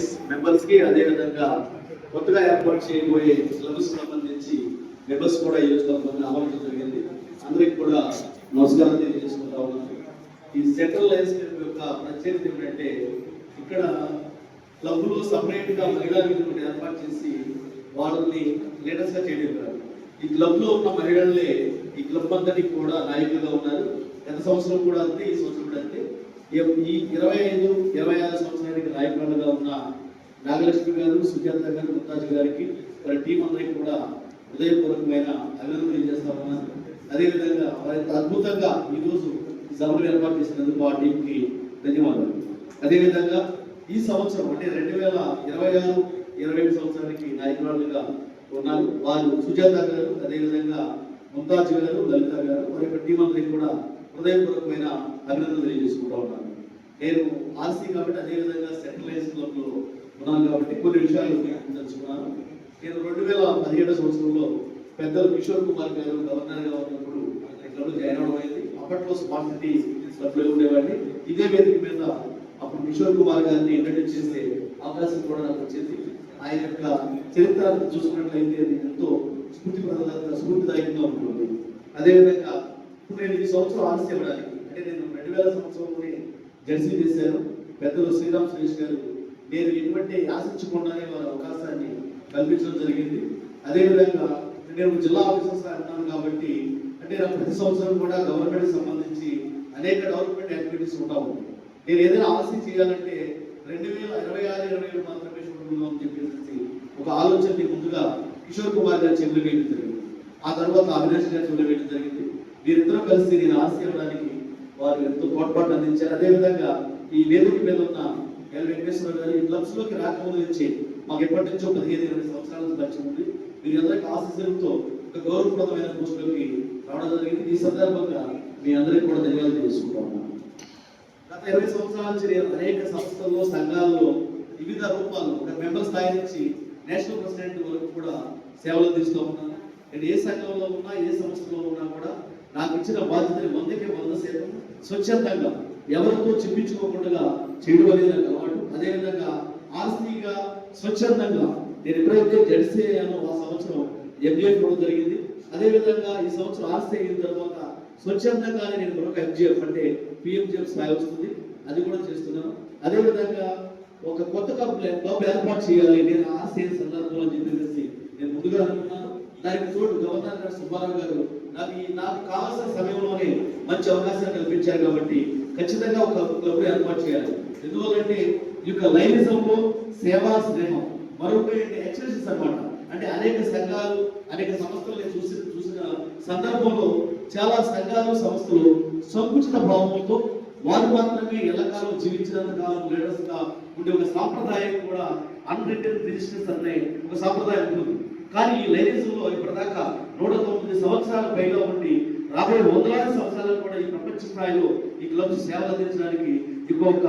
Lines members కి అదేవిధంగా కొత్తగా ఏర్పాటు చేయబోయే క్లబ్స్ సంబంధించి మెంబర్స్ కూడా ఈ రోజు కొంతమంది ఆమోదించడం జరిగింది. అందరికి కూడా నమస్కారం తెలియజేసుకుంటా ఉన్నాను. ఈ సెంట్రల్ లైన్స్ యొక్క ప్రత్యేకత ఏమిటంటే ఇక్కడ క్లబ్లో సపరేట్ గా మహిళా విధులు ఏర్పాటు చేసి వాళ్ళని లీడర్స్ గా చేయడం కాదు. ఈ క్లబ్ లో ఉన్న మహిళలే ఈ క్లబ్ అంతటికి కూడా నాయకులుగా ఉన్నారు. గత సంవత్సరం కూడా అంతే, ఈ సంవత్సరం కూడా అంతే. ఈ 25-26 సంవత్సరానికి నాయకులుగా ఉన్న నాగలక్ష్మి గారు, సుజాత గారు, ముత్తాజ్ గారికి వారి టీం అందరికీ కూడా హృదయపూర్వకమైన అభినందనలు తెలియజేస్తా ఉన్నాను. అదేవిధంగా వారి అద్భుతంగా ఈరోజు ఈ సభను ఏర్పాటు చేసినందుకు ఆ టీంకి ధన్యవాదాలు. అదేవిధంగా ఈ సంవత్సరం అంటే 2026-27 సంవత్సరానికి నాయకురాలుగా ఉన్నారు వారు సుజాత గారు, అదేవిధంగా ముమ్తాజ్ గారు, లలిత గారు, వారి యొక్క టీం అందరికీ కూడా హృదయపూర్వకమైన అభినందనలు తెలియజేసుకుంటా ఉన్నాను. నేను ఆర్సీ కాబట్టి అదేవిధంగా సెంట్రలైజ్ క్లబ్ లో ఉన్నాను కాబట్టి కొన్ని విషయాలు తెలుసుకున్నాను. నేను 2017 సంవత్సరంలో పెద్దలు కిషోర్ కుమార్ గారు గవర్నర్ గా ఉన్నప్పుడు క్లబ్ జాయిన్ అవడం అయింది. అప్పట్లో స్మార్ట్ సిటీ క్లబ్ లో ఉండేవాడిని. ఇదే వేదిక మీద అప్పుడు కిషోర్ కుమార్ గారిని ఇంట్రడ్యూస్ చేసే అవకాశం కూడా నాకు వచ్చింది. ఆయన యొక్క చరిత్ర చూసుకున్నట్లయితే అది ఎంతో స్ఫూర్తిదాయకంగా ఉంటుంది. అదేవిధంగా ఇప్పుడు నేను ఈ సంవత్సరం ఆర్సీ ఇవ్వడానికి అంటే నేను 2000 సంవత్సరంలోనే జెర్సీ చేశాను. పెద్దలు శ్రీరామ్ సురేష్ గారు నేను ఎటువంటి ఆశించకుండానే వారి అవకాశాన్ని కల్పించడం జరిగింది. అదేవిధంగా నేను జిల్లా ఆఫీసర్స్ అంటున్నాను కాబట్టి అంటే నాకు ప్రతి సంవత్సరం కూడా గవర్నమెంట్ సంబంధించి అనేక డెవలప్మెంట్ యాక్టివిటీస్ ఉంటా ఉంటాయి. నేను ఏదైనా ఆర్సీ చేయాలంటే 2026-27 మాత్రమే చూడగలను అని చెప్పేసి ఒక ఆలోచనని ముందుగా కిషోర్ కుమార్ గారి చెవులు వేయడం జరిగింది. ఆ తర్వాత అవినాష్ గారి చెవులు వేయడం జరిగింది. వీరిద్దరూ కలిసి నేను ఆర్సీ ఇవ్వడానికి వారు ఎంతో తోడ్పాటు అందించారు. అదేవిధంగా ఈ వేదిక మీద ఉన్న ఎల్ వెంకటేశ్వర గారు ఈ క్లబ్స్ లోకి రాకముందు నుంచి మాకు ఎప్పటి నుంచో 15-20 సంవత్సరాల నుంచి పరిచయం ఉంది. వీరందరికీ ఆశీస్సులతో ఒక గౌరవప్రదమైన పోస్టులోకి రావడం జరిగింది. ఈ సందర్భంగా మీ అందరికీ కూడా ధన్యవాదాలు తెలుసుకుంటా ఉన్నాను. గత 20 సంవత్సరాల నుంచి నేను అనేక సంస్థల్లో, సంఘాల్లో వివిధ రూపాల్లో ఒక మెంబర్ స్థాయి నుంచి నేషనల్ ప్రెసిడెంట్ వరకు కూడా సేవలు అందిస్తూ ఉన్నాను. నేను ఏ సంఘంలో ఉన్నా, ఏ సంస్థలో ఉన్నా కూడా నాకు ఇచ్చిన బాధ్యతని 100% స్వచ్ఛందంగా ఎవరితో చెప్పించుకోకుండా చేయడం అనేది నాకు అలవాటు. అదేవిధంగా ఆర్సీగా స్వచ్ఛందంగా నేను ఎప్పుడైతే జడ్సీ అయ్యానో ఆ సంవత్సరం ఎంజీఎఫ్ కూడా జరిగింది. అదేవిధంగా ఈ సంవత్సరం ఆర్సీ అయిన తర్వాత స్వచ్ఛందంగానే నేను మరొక ఎంజీఎఫ్ అంటే పిఎంజీఎఫ్ స్థాయి వస్తుంది, అది కూడా చేస్తున్నాను. అదేవిధంగా ఒక కొత్త క్లబ్ ఏర్పాటు చేయాలి నేను ఆర్సీ సందర్భంలో చెప్పేసి నేను ముందుగా అనుకున్నాను. దానికి తోడు గవర్నర్ గారు సుబ్బారావు గారు నాకు కావాల్సిన సమయంలోనే మంచి అవకాశాలు కల్పించారు కాబట్టి ఖచ్చితంగా ఒక క్లబ్ ఏర్పాటు చేయాలి. ఎందువల్లంటే ఈ యొక్క లైనిజంలో సేవా స్నేహం మరొకటి ఎక్సర్సైజ్ అన్నమాట. అంటే అనేక సంఘాలు, అనేక సంస్థలు చూసిన సందర్భంలో చాలా సంఘాలు, సంస్థలు సంకుచిత భావంతో వారు మాత్రమే ఎల్లకాలం జీవించినంత కాలం లీడర్స్ గా ఉండే ఒక సాంప్రదాయం కూడా అన్రిటెన్ రిజిస్టర్స్ అనే ఒక సాంప్రదాయం ఉంటుంది. కానీ ఈ లైనిజంలో ఇప్పటిదాకా 109 సంవత్సరాల పైగా ఉండి రాబోయే 100 సంవత్సరాలు కూడా ఈ ప్రపంచ స్థాయిలో ఈ క్లబ్స్ సేవలు అందించడానికి ఇంకొక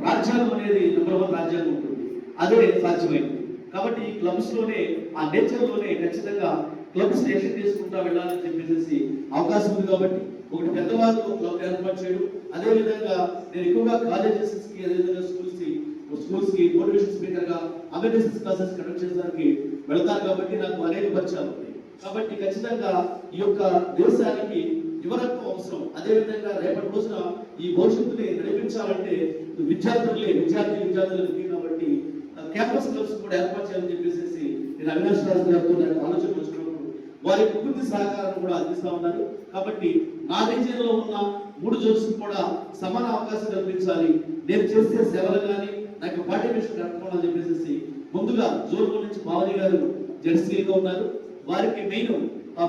రాజ్యాంగం అనేది నంబర్ 1 రాజ్యాంగం ఉంటుంది. అదే సాధ్యమైంది. కాబట్టి ఈ క్లబ్స్ లోనే ఆ నేచర్ లోనే ఖచ్చితంగా క్లబ్స్ ఎక్షన్ చేసుకుంటా వెళ్ళాలని చెప్పేసి అవకాశం ఉంది. కాబట్టి ఒకటి పెద్దవాళ్ళు క్లబ్ ఏర్పాటు చేయడం, అదేవిధంగా నేను ఎక్కువగా కాలేజెస్ కి అదేవిధంగా స్కూల్స్ కి మోటివేషన్ స్పీకర్ గా అవేర్నెస్ క్లాసెస్ కండక్ట్ చేయడానికి వెళ్తాను. కాబట్టి నాకు అనేక పరిచయాలు ఉన్నాయి. కాబట్టి ఖచ్చితంగా ఈ యొక్క దేశానికి యువరత్వం అవసరం. అదేవిధంగా రేపటి రోజున ఈ భవిష్యత్తుని నడిపించాలంటే విద్యార్థులకు కాబట్టి క్యాంపస్ క్లబ్స్ కూడా ఏర్పాటు చేయాలని చెప్పేసి నేను అవినాష్ రాజు గారితో నాకు ఆలోచన వచ్చినప్పుడు వారి పూర్తి సహకారం కూడా అందిస్తా ఉన్నారు. కాబట్టి నా రీజియన్ లో ఉన్న 3 జోన్స్ కూడా సమాన అవకాశం కల్పించాలి. నేను చేసే సేవలు కానీ నాకు పార్టిసిపేషన్ కట్టుకోవాలని చెప్పేసి ముందుగా జోన్ నుంచి మావని గారు జెర్సీగా ఉన్నారు. వారికి మెయిన్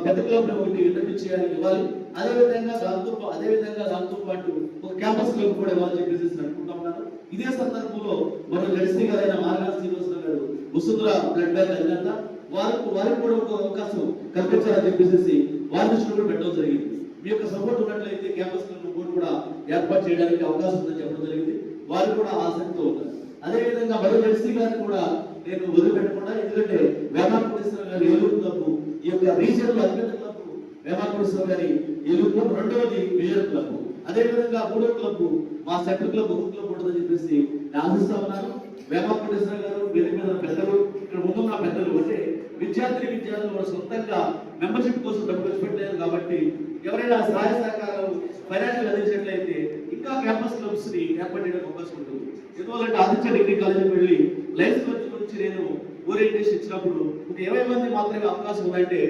పెద్ద క్లబ్ ఇంట్రడ్యూస్ చేయాలి, ఇవ్వాలి. అదేవిధంగా దాంతో పాటు ఒక క్యాంపస్ క్లబ్ కూడా ఇవ్వాలని చెప్పేసి అనుకుంటా ఉన్నాను. ఇదే సందర్భంలో మరో జెర్సీ గారైన మార్గాన్ శ్రీనివాసరావు గారు వసుంధర బ్లడ్ బ్యాంక్ అధినేత వారికి కూడా ఒక అవకాశం కల్పించాలని చెప్పేసి వారి దృష్టిలో కూడా పెట్టడం జరిగింది. మీ యొక్క సపోర్ట్ ఉన్నట్లయితే క్యాంపస్ క్లబ్ బోర్డు కూడా ఏర్పాటు చేయడానికి అవకాశం ఉందని చెప్పడం జరిగింది. వారు కూడా ఆసక్తితో ఉన్నారు. అదేవిధంగా మరో జెర్సీ గారిని కూడా నేను వదిలిపెట్టకుండా, ఎందుకంటే వేమాకోటేశ్వర గారి ఏలూరు క్లబ్ ఈ యొక్క రీజియన్ లో అతిపెద్ద క్లబ్ వేమాకోటేశ్వర గారి ఏలూరు క్లబ్, రెండవది విజయ క్లబ్. అదేవిధంగా మూడో క్లబ్ మా సెంట్రల్ క్లబ్ హోమ్ క్లబ్ ఉంటుందని చెప్పేసి నేను ఆశిస్తా ఉన్నాను. వేమాపటేశ్వర గారు వేదిక మీద పెద్దలు, ఇక్కడ ముందున్న పెద్దలు అంటే విద్యార్థులు వారు సొంతంగా మెంబర్షిప్ కోసం డబ్బు ఖర్చు పెట్టలేదు కాబట్టి ఎవరైనా సహాయ సహకారాలు ఫైనాన్షియల్ అందించినట్లయితే ఇంకా క్యాంపస్ క్లబ్స్ ని ఏర్పాటు చేయడం అవకాశం ఉంటుంది. ఎందువల్లంటే ఆదిత్య డిగ్రీ కాలేజీకి వెళ్ళి లైఫ్ గురించి నేను ఓరియంటేషన్ ఇచ్చినప్పుడు ఒక 20 మంది మాత్రమే అవకాశం ఉందంటే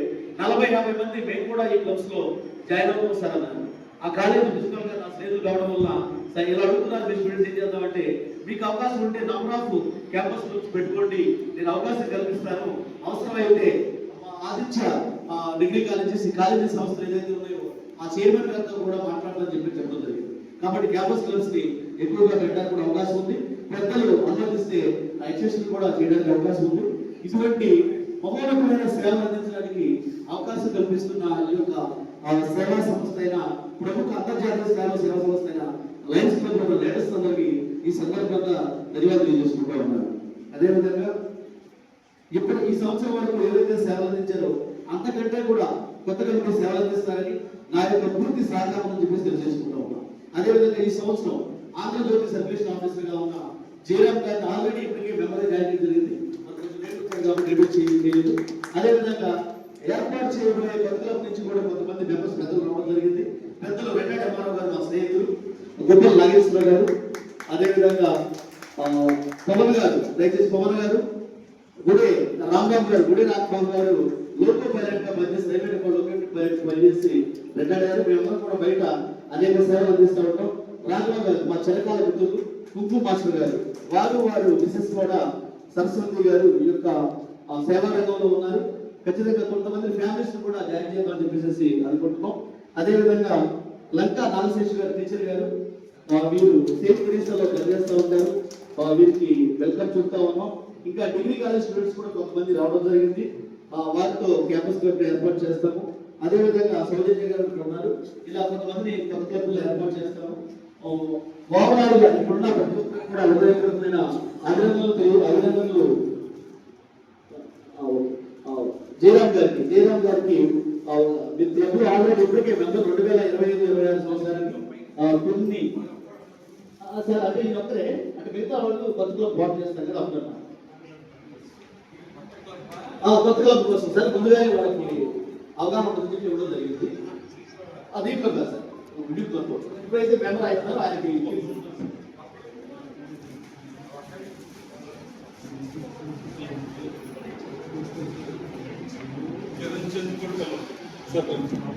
40-50 మంది మేము కూడా ఈ క్లబ్స్ లో జాయిన్ అవుతాం సార్ అన్నారు. ఆ కాలేజీ ప్రిన్సిపల్ గా నా స్నేహితులు కావడం వల్ల సార్ ఇలా అడుగుతున్నారు, మీ స్టూడెంట్స్ ఏం చేద్దామంటే మీకు అవకాశం ఉంటే నంబర్ ఆఫ్ క్యాంపస్ క్లబ్స్ పెట్టుకోండి, నేను అవకాశం కల్పిస్తాను, అవసరమైతే ఆదిత్య డిగ్రీ కాలేజెస్ ఈ కాలేజీ సంస్థలు ఏదైతే ఉన్నాయో ఆ చైర్మన్ గారితో కూడా మాట్లాడాలని చెప్పడం జరిగింది. కాబట్టి క్యాంపస్ క్లబ్స్ ని ఎక్కువగా పెట్టడానికి కూడా అవకాశం ఉంది. పెద్దలు అనుమతిస్తే ఎక్సెషన్ కూడా చేయడానికి అవకాశం ఉంది. ఇటువంటి మహోన్నతమైన సేవలు అందించడానికి అవకాశం కల్పిస్తున్న ఈ యొక్క సేవా సంస్థ అయిన ప్రముఖ అంతర్జాతీయ సేవా సంస్థ అయిన లయన్స్ క్లబ్ లేటెస్ట్ అందరికి ఈ సందర్భంగా ధన్యవాదాలు తెలియజేసుకుంటూ ఉన్నారు. అదేవిధంగా ఇప్పుడు ఈ సంవత్సరం వరకు ఏదైతే సేవలు అందించారో అంతకంటే కూడా కొత్తగా మీరు సేవలు అందిస్తారని నా యొక్క పూర్తి సహకారం అని చెప్పేసి తెలియజేసుకుంటూ ఉన్నాం. అదేవిధంగా ఈ సంవత్సరం ఆంధ్రజ్యోతి సర్క్యులేషన్ ఆఫీసర్ గా ఉన్న జయరామ్ గారిని ఆల్రెడీ ఇప్పటికే మెంబర్ జాయిన్ జరిగింది చేయలేదు. అదేవిధంగా ఏర్పాటు చేయబోయే కొత్త క్లబ్ నుంచి కూడా కొంతమంది మెంబర్స్ పెద్దలు రావడం జరిగింది. పెద్దలు వెంకట అమ్మారావు గారు మా స్నేహితులు, గుబ్బల నాగేశ్వర గారు, అదేవిధంగా పవన్ గారు, దయచేసి పవన్ గారు, గుడే రాంబాబు గారు, గుడే రాంబాబు గారు లోకో పైలట్ గా పనిచేసి రైల్వే లోకో పైలట్ పనిచేసి రిటైర్డ్ అయ్యారు. మేమందరం కూడా బయట అనేక సేవలు అందిస్తూ ఉంటాం. రాఘవ గారు మా చిరకాల మిత్రులు, కుంకు మాస్టర్ గారు, వారు మిసెస్ కూడా సరస్వతి గారు ఈ యొక్క సేవా రంగంలో ఉన్నారు. ఖచ్చితంగా కొంతమంది ఫ్యామిలీస్ కూడా జాయిన్ చేద్దామని చెప్పేసి అనుకుంటున్నాం. అదేవిధంగా లంకా నాగశేష్ గారు టీచర్ గారు, వీరు సేఫ్ లో పనిచేస్తూ ఉంటారు. వీరికి వెల్కమ్ చెప్తా ఉన్నాం. ఇంకా డిగ్రీ కాలేజ్ స్టూడెంట్స్ కూడా కొంతమంది రావడం జరిగింది. వారితో క్యాంపస్ క్లబ్ ఏర్పాటు చేస్తాము. అదేవిధంగా సౌజన్య గారు ఉన్నారు. ఇలా కొంతమందిని కొత్త క్లబ్లు ఏర్పాటు చేస్తాము. ఓవరాల్ గా ఇప్పుడున్న ప్రతి ఒక్కరికి కూడా హృదయపూర్వకమైన అభినందనలు జయరామ్ గారికి క్లబ్ ఆల్రెడీ ఇప్పటికే మెంబర్ 2025-26 సంవత్సరానికి కొన్ని సార్ అంటే ఈ ఒక్కరే అంటే మిగతా వాళ్ళు కొత్త క్లబ్ ఫామ్ చేస్తారు కదా అనుకున్నా కొత్త క్లబ్ కోసం సార్ ముందుగానే వాళ్ళకి అవగాహన ఉంటుంది చెప్పి ఇవ్వడం జరిగింది. దీంట్లో కాదు సార్ విద్యుత్ క్లబ్ ఇప్పుడైతే మెంబర్ అవుతున్నారు ఆయనకి Sir.